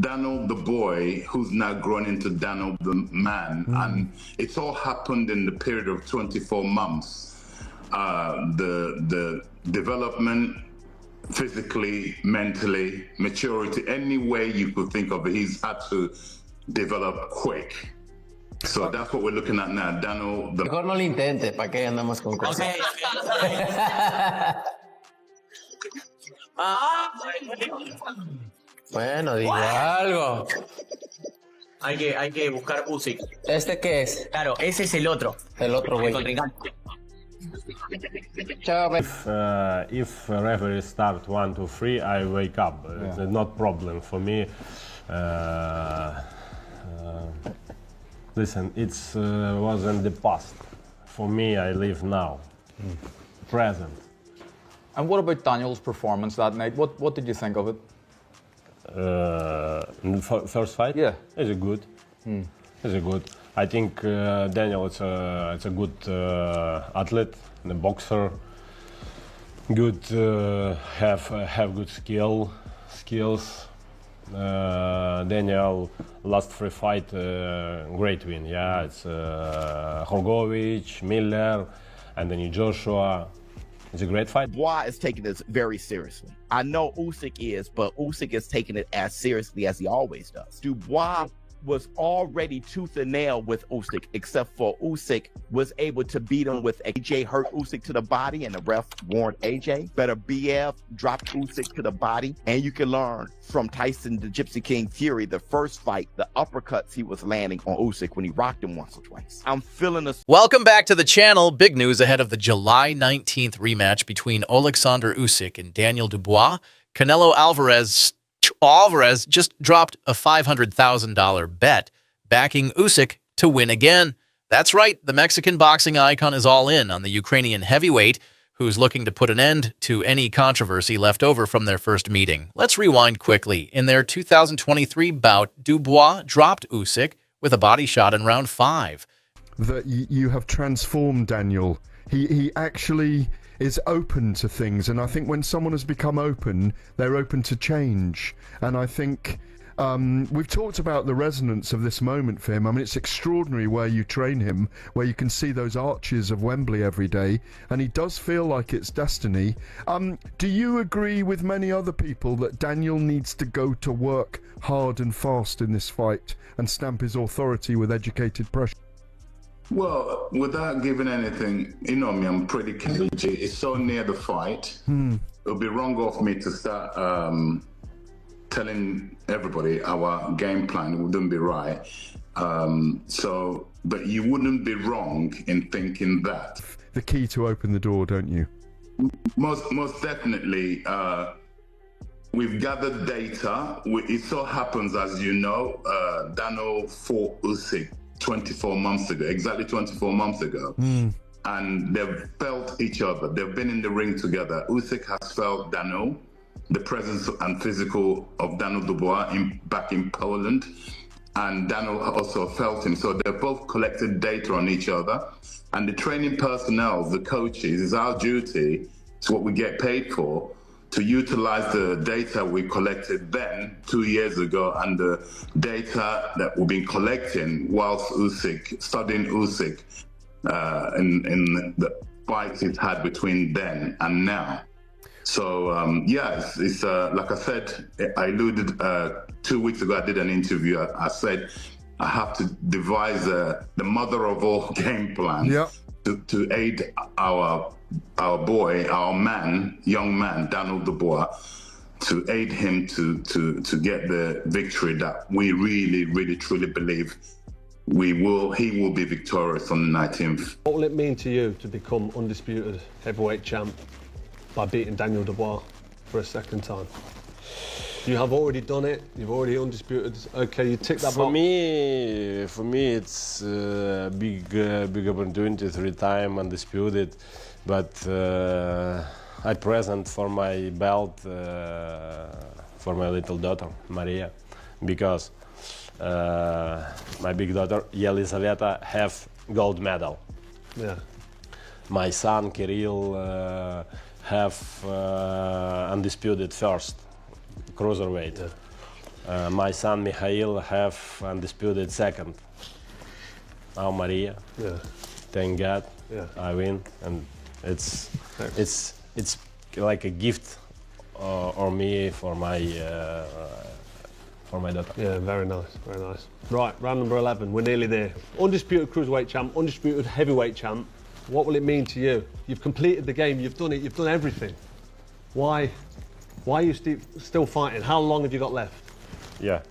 Daniel the boy, who's now grown into Daniel the man, and it's all happened in the period of 24 months. The development, physically, mentally, maturity, any way you could think of it, he's had to develop quick. So that's what we're looking at now. Daniel the... Mejor no lo intente, ¿para qué andamos con cosas? Bueno, digo algo. Hay que buscar Usyk. ¿Este qué es? Claro, ese es el otro. El otro güey. Chao, If referee start 1, 2, 3, I wake up. It's not problem for me. Listen, it was in the past. For me, I live now, present. And what about Daniel's performance that night? What did you think of it? In the first fight? Yeah. It's a good. It's a good. I think Daniel is a good athlete, a boxer. Good, have good skills. Daniel last 3 fight, great win. Yeah, it's Horgovic, Miller, and then Joshua. It's a great fight. Dubois is taking this very seriously. I know Usyk is, but Usyk is taking it as seriously as he always does. Dubois was already tooth and nail with Usyk, except for Usyk was able to beat him with AJ hurt Usyk to the body, and the ref warned AJ. Better BF dropped Usyk to the body, and you can learn from Tyson the Gypsy King Fury, the first fight, the uppercuts he was landing on Usyk when he rocked him once or twice. I'm feeling this. Welcome back to the channel. Big news ahead of the July 19th rematch between Oleksandr Usyk and Daniel Dubois. Canelo Alvarez just dropped a $500,000 bet backing Usyk to win again. That's right, the Mexican boxing icon is all in on the Ukrainian heavyweight, who's looking to put an end to any controversy left over from their first meeting. Let's rewind quickly. In their 2023 bout, Dubois dropped Usyk with a body shot in round 5. That you have transformed Daniel. He actually is open to things, and I think when someone has become open, they're open to change. And I think we've talked about the resonance of this moment for him. I mean, it's extraordinary where you train him, where you can see those arches of Wembley every day, and he does feel like it's destiny. Do you agree with many other people that Daniel needs to go to work hard and fast in this fight and stamp his authority with educated pressure? Well, without giving anything, you know me, I'm pretty cagey. It's so near the fight. It would be wrong of me to start telling everybody our game plan. It wouldn't be right. But you wouldn't be wrong in thinking that. The key to open the door, don't you? Most definitely. We've gathered data. It so happens, as you know, Daniel fought Usyk 24 months ago, exactly 24 months ago. And they've felt each other. They've been in the ring together. Usyk has felt Daniel, the presence and physical of Daniel Dubois back in Poland. And Daniel also felt him. So they've both collected data on each other. And the training personnel, the coaches, it's our duty, it's what we get paid for, to utilize the data we collected then, 2 years ago, and the data that we've been collecting whilst studying Usyk in the fights he's had between then and now. So, it's like I said, I alluded 2 weeks ago, I did an interview. I said, I have to devise the mother of all game plans to aid our boy, our man, young man, Daniel Dubois, to aid him to get the victory that we really, really, truly believe he will be victorious on the 19th. What will it mean to you to become undisputed heavyweight champ by beating Daniel Dubois for a second time? You have already done it. You've already undisputed. Okay, you tick that box. For me, it's a big opportunity, 3-time undisputed. But I present for my belt for my little daughter Maria, because my big daughter Yelizaveta have gold medal. Yeah. My son Kirill have undisputed first cruiserweight. My son Mikhail have undisputed second. Now Maria. Yeah. Thank God. Yeah. I win, and it's like a gift or me for my daughter. Yeah, very nice, very nice. Right, round number 11, we're nearly there. Undisputed cruiserweight champ, undisputed heavyweight champ. What will it mean to you? You've completed the game, you've done it, you've done everything. Why are you still fighting? How long have you got left? Yeah,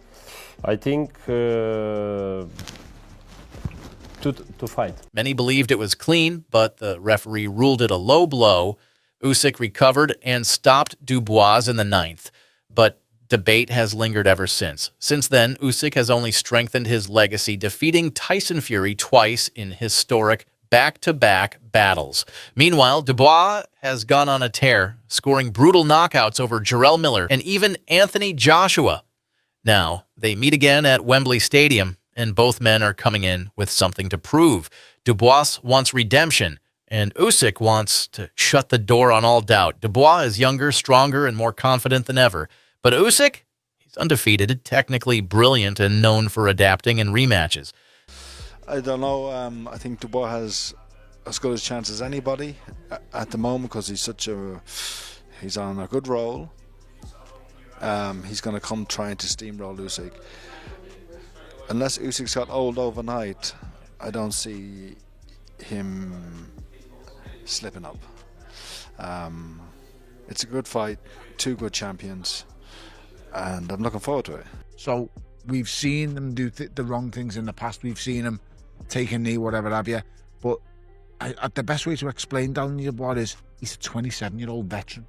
I think to fight. Many believed it was clean, but the referee ruled it a low blow. Usyk recovered and stopped Dubois in the 9th, but debate has lingered ever since. Since then, Usyk has only strengthened his legacy, defeating Tyson Fury twice in historic back-to-back battles. Meanwhile, Dubois has gone on a tear, scoring brutal knockouts over Jarrell Miller and even Anthony Joshua. Now, they meet again at Wembley Stadium, and both men are coming in with something to prove. Dubois wants redemption, and Usyk wants to shut the door on all doubt. Dubois is younger, stronger, and more confident than ever. But Usyk, he's undefeated, technically brilliant, and known for adapting in rematches. I don't know. I think Dubois has as good a chance as anybody at the moment because he's on a good roll. He's going to come trying to steamroll Usyk. Unless Usyk's got old overnight, I don't see him slipping up. It's a good fight, two good champions, and I'm looking forward to it. So we've seen them do the wrong things in the past. We've seen him take a knee, whatever have you. But the best way to explain Daniel Dubois is he's a 27-year-old veteran.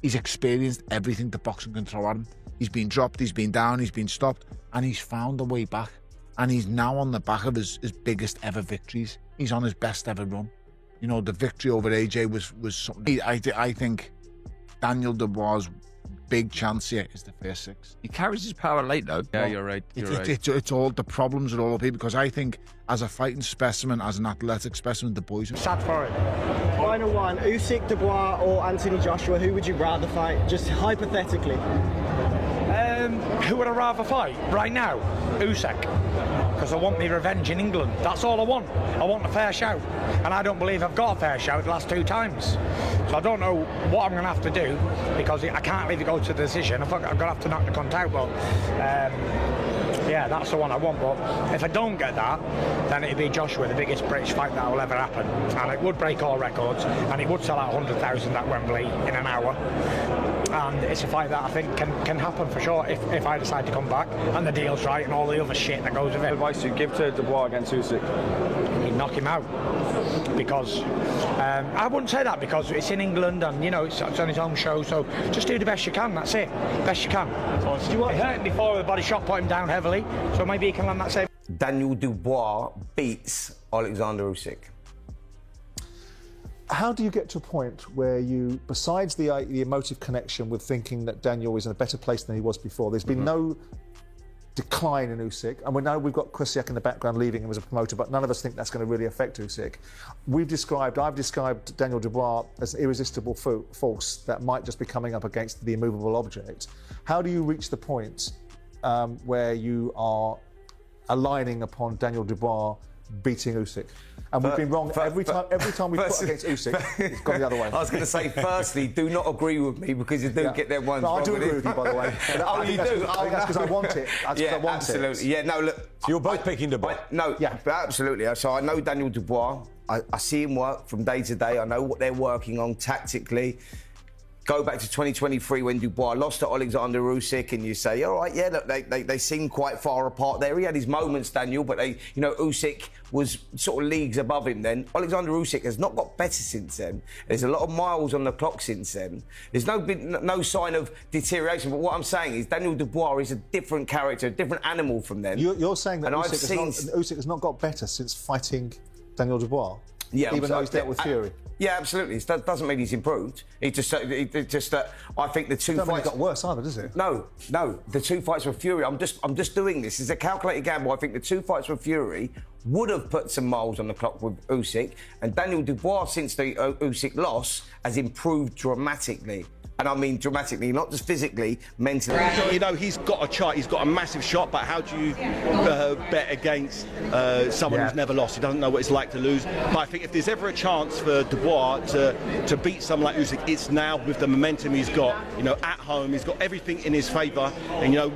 He's experienced everything that boxing can throw at him. He's been dropped, he's been down, he's been stopped, and he's found a way back. And he's now on the back of his biggest ever victories. He's on his best ever run. You know, the victory over AJ was something. I think Daniel Dubois' big chance here is the first 6. He carries his power late, though. Yeah, you're right. It's all the problems are all up here because I think as a fighting specimen, as an athletic specimen, the boys are sad for it. Final one: Usyk, Dubois, or Anthony Joshua? Who would you rather fight? Just hypothetically. Who would I rather fight right now? Usyk. Because I want me revenge in England. That's all I want. I want a fair shout. And I don't believe I've got a fair shout the last 2 times. So I don't know what I'm going to have to do because I can't leave it go to the decision. I'm going to have to knock the cunt out. But yeah, that's the one I want. But if I don't get that, then it'd be Joshua, the biggest British fight that will ever happen. And it would break all records. And it would sell out 100,000 at Wembley in an hour. And it's a fight that I think can happen for sure if I decide to come back and the deal's right and all the other shit that goes with it. Advice you give to Dubois against Usyk? You'd knock him out because I wouldn't say that because it's in England and you know it's on his own show, so just do the best you can. That's it, best you can. He hurt him before, the body shot put him down heavily, so maybe he can land that same. Daniel Dubois beats Oleksandr Usyk. How do you get to a point where you, besides the emotive connection with thinking that Daniel is in a better place than he was before, there's been no decline in Usyk, and we know we've got Krzyzak in the background leaving him as a promoter, but none of us think that's going to really affect Usyk. I've described Daniel Dubois as an irresistible force that might just be coming up against the immovable object. How do you reach the point where you are aligning upon Daniel Dubois beating Usyk? And we've been wrong every time we've put against Usyk, it's gone the other way. I was going to say, firstly, do not agree with me because you do get them ones. No, I do agree with you, by the way. Oh, you do? I think that's because I want it. Absolutely. Yeah, no, look. So you're both picking Dubois? No, yeah, absolutely. So I know Daniel Dubois. I see him work from day to day. I know what they're working on tactically. Go back to 2023 when Dubois lost to Oleksandr Usyk, and you say, all right, yeah, look, they seem quite far apart there. He had his moments, Daniel, but Usyk was sort of leagues above him then. Oleksandr Usyk has not got better since then. There's a lot of miles on the clock since then. There's no sign of deterioration. But what I'm saying is Daniel Dubois is a different character, a different animal from then. You're saying that Usyk has not got better since fighting Daniel Dubois? Yeah, even though he's dealt with Fury. Yeah, absolutely. It doesn't mean he's improved. It just I think the two fights. Mean got worse either, does it? No. The 2 fights with Fury. I'm just doing this. It's a calculated gamble. I think the 2 fights with Fury would have put some miles on the clock with Usyk, and Daniel Dubois since the Usyk loss has improved dramatically. And I mean dramatically, not just physically, mentally. You know, he's got a shot, he's got a massive shot, but how do you bet against someone who's never lost? He doesn't know what it's like to lose. But I think if there's ever a chance for Dubois to beat someone like Usyk, it's now with the momentum he's got. You know, at home, he's got everything in his favour, and you know,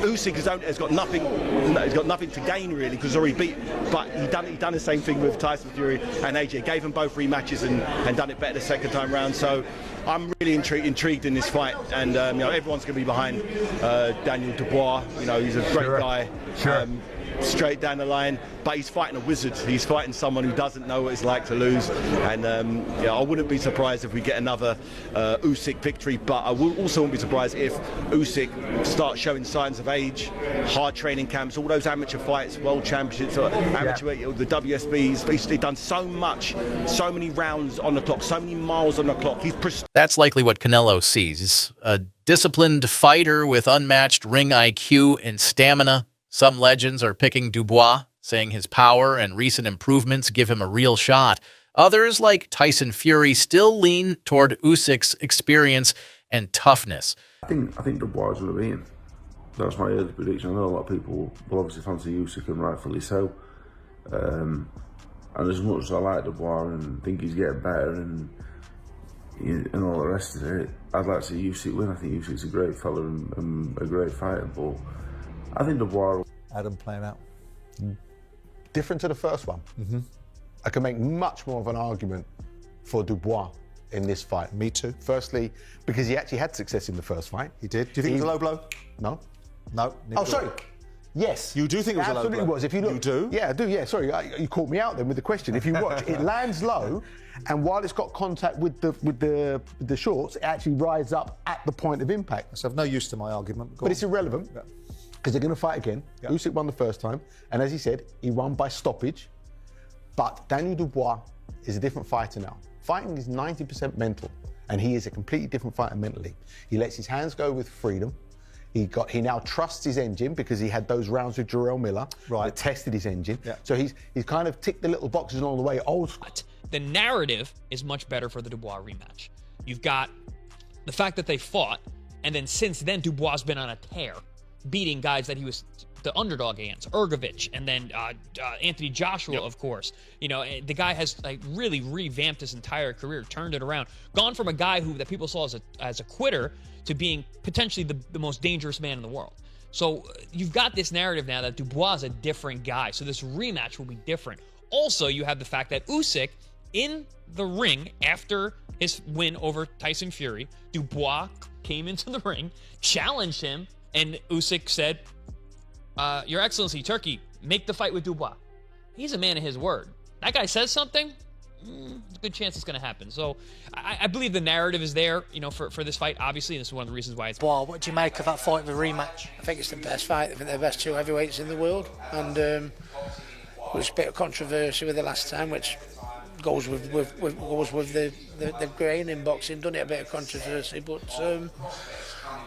Usyk has got nothing. He's got nothing to gain really because he's already beat. But he done the same thing with Tyson Fury and AJ. Gave them both rematches and done it better the second time round. So I'm really intrigued in this fight, and you know, everyone's going to be behind Daniel Dubois. You know, he's a great guy. Straight down the line, but he's fighting a wizard. He's fighting someone who doesn't know what it's like to lose, and yeah, I wouldn't be surprised if we get another Usyk victory, but I also wouldn't be surprised if Usyk starts showing signs of age, hard training camps, all those amateur fights, world championships, amateur, the WSB. He's done so much, so many rounds on the clock, so many miles on the clock. That's likely what Canelo sees. A disciplined fighter with unmatched ring IQ and stamina. Some legends are picking Dubois, saying his power and recent improvements give him a real shot. Others, like Tyson Fury, still lean toward Usyk's experience and toughness. I think Dubois is going to beat him. That's my early prediction. I know a lot of people will obviously fancy Usyk, and rightfully so. And as much as I like Dubois and think he's getting better and all the rest of it, I'd like to see Usyk win. I think Usyk's a great fella and a great fighter, but I think Dubois. Adam playing out. Different to the first one. I can make much more of an argument for Dubois in this fight. Me too. Firstly, because he actually had success in the first fight. He did. Do you think it was a low blow? No. No. Oh, sorry. Yes. You do think it was a low blow? Absolutely was. If you look, you do? Yeah, I do. Yeah. Sorry, you caught me out then with the question. If you watch, it lands low, and while it's got contact with the shorts, it actually rides up at the point of impact. So I've no use to my argument. But it's irrelevant. Yeah. Because they're going to fight again. Yeah. Usyk won the first time, and as he said, he won by stoppage. But Daniel Dubois is a different fighter now. Fighting is 90% mental, and he is a completely different fighter mentally. He lets his hands go with freedom. He now trusts his engine because he had those rounds with Jarrell Miller that tested his engine. Yeah. So he's kind of ticked the little boxes along the way. Old school. The narrative is much better for the Dubois rematch. You've got the fact that they fought, and then since then Dubois has been on a tear, beating guys that he was the underdog against, Ergovich, and then Anthony Joshua, of course. You know, the guy has like really revamped his entire career, turned it around, gone from a guy that people saw as a quitter to being potentially the most dangerous man in the world. So you've got this narrative now that Dubois is a different guy. So this rematch will be different. Also, you have the fact that Usyk in the ring after his win over Tyson Fury, Dubois came into the ring, challenged him, and Usyk said, Your Excellency, Turkey, make the fight with Dubois. He's a man of his word. That guy says something, there's a good chance it's going to happen. So I believe the narrative is there, you know, for this fight, obviously, and this is one of the reasons why it's... Well, what do you make of that fight, the rematch? I think it's the best fight. I think they're the best two heavyweights in the world. And there was a bit of controversy with the last time, which goes with the grain in boxing, doesn't it? A bit of controversy, but...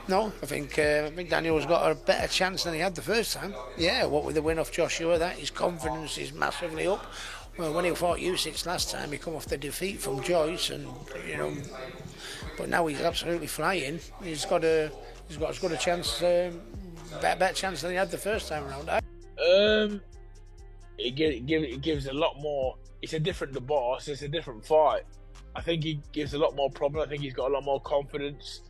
No, I think Daniel's got a better chance than he had the first time. Yeah, what with the win off Joshua, his confidence is massively up. Well, when he fought Usyk last time, he come off the defeat from Joyce, and you know, but now he's absolutely flying. He's got as good a chance, better chance than he had the first time around. It gives a lot more. It's a different Dubois. It's a different fight. I think he gives a lot more problem. I think he's got a lot more confidence.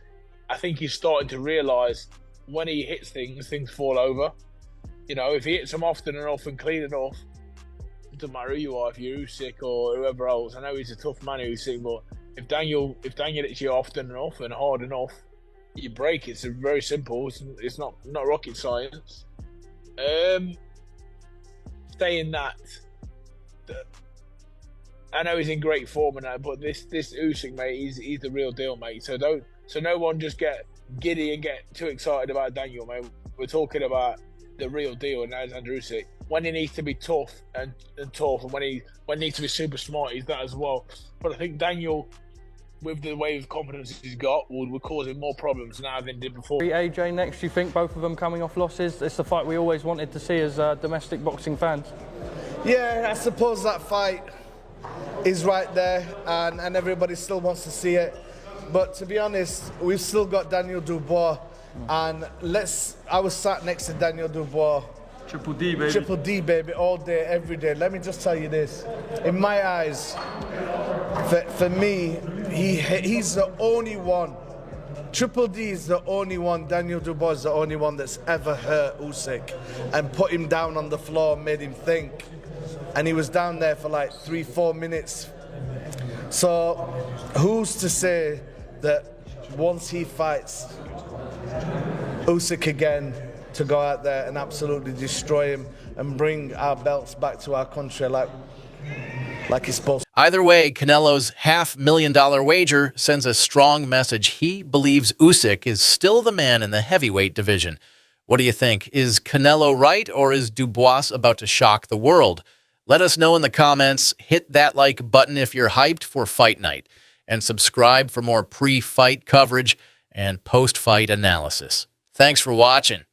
I think he's starting to realise when he hits things fall over. You know, if he hits them often enough and clean enough, it doesn't matter who you are, if you're Usyk or whoever else. I know he's a tough man, Usyk, but if Daniel hits you often enough and hard enough, you break. It's very simple. It's not rocket science. Saying that, I know he's in great form and that, but this Usyk, mate, he's the real deal, mate. So no one just get giddy and get too excited about Daniel, mate. We're talking about the real deal, and Oleksandr Usyk. When he needs to be tough and tough, and when he needs to be super smart, he's that as well. But I think Daniel, with the wave of confidence he's got, would cause him more problems now than he did before. AJ next, you think both of them coming off losses? It's the fight we always wanted to see as domestic boxing fans. Yeah, I suppose that fight is right there, and everybody still wants to see it. but to be honest, we've still got Daniel Dubois, and I was sat next to Daniel Dubois. Triple D, baby. Triple D, baby, all day, every day. Let me just tell you this. In my eyes, for me, he's the only one. Triple D is the only one, Daniel Dubois is the only one that's ever hurt Usyk and put him down on the floor, made him think. And he was down there for like 3-4 minutes. So who's to say that once he fights Usyk again, to go out there and absolutely destroy him and bring our belts back to our country like it's supposed to. Either way, Canelo's $500,000 wager sends a strong message. He believes Usyk is still the man in the heavyweight division. What do you think? Is Canelo right, or is Dubois about to shock the world? Let us know in the comments. Hit that like button if you're hyped for fight night, and subscribe for more pre-fight coverage and post-fight analysis. Thanks for watching.